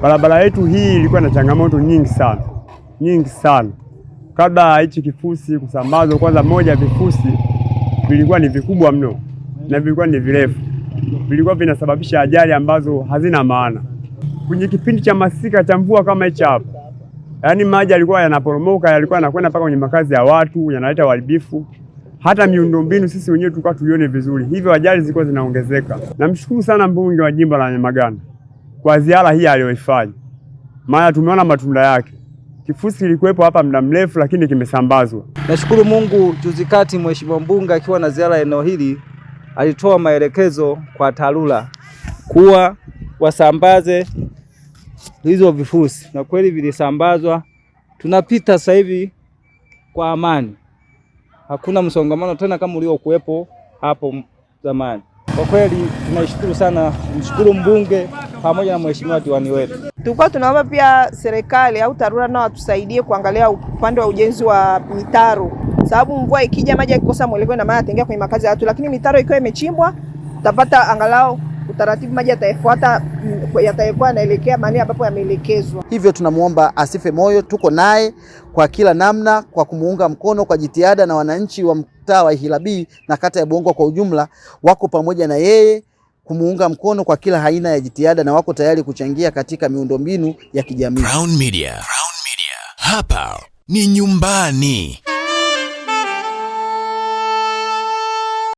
Barabara yetu hii ilikuwa na changamoto nyingi sana. Kabla hichi kifusi kusambazwa, kwanza moja, vifusi vilikuwa ni vikubwa mno na vilikuwa ni virefu, vilikuwa vinasababisha ajali ambazo hazina maana. Kwenye kipindi cha masika cha mvua kama hichi hapa, yaani maji yalikuwa yanaporomoka, yalikuwa yanakwenda mpaka kwenye makazi ya watu, yanaleta uharibifu. Hata miundombinu sisi wenyewe tulikuwa tuione vizuri, hivyo ajali zilikuwa zinaongezeka. Namshukuru sana mbunge wa jimbo la Nyamagana kwa ziara hii aliyoifanya, maana tumeona matunda yake. Kifusi kilikuwepo hapa muda mrefu, lakini kimesambazwa. Nashukuru Mungu, juzi kati mheshimiwa mbunge akiwa na ziara eneo hili alitoa maelekezo kwa TARURA kuwa wasambaze hizo vifusi, na kweli vilisambazwa. Tunapita sasa hivi kwa amani, hakuna msongamano tena kama uliokuwepo hapo zamani. Kwa kweli tunashukuru sana, mshukuru mbunge pamoja na mheshimiwa diwani wetu. Tulikuwa tunaomba pia serikali au TARURA nao watusaidie kuangalia upande wa ujenzi wa mitaro, sababu mvua ikija maji yakikosa mwelekeo na maana yataingia kwenye makazi ya watu, lakini mitaro ikiwa imechimbwa tutapata angalau utaratibu, maji yatafuata, yatakuwa yanaelekea mahali ambapo yameelekezwa. Hivyo tunamuomba asife moyo, tuko naye kwa kila namna kwa kumuunga mkono kwa jitihada, na wananchi wa mtaa wa Ihilabii na kata ya Buhongwa kwa ujumla wako pamoja na yeye kumuunga mkono kwa kila aina ya jitihada, na wako tayari kuchangia katika miundombinu ya kijamii. Crown Media. Hapa ni nyumbani.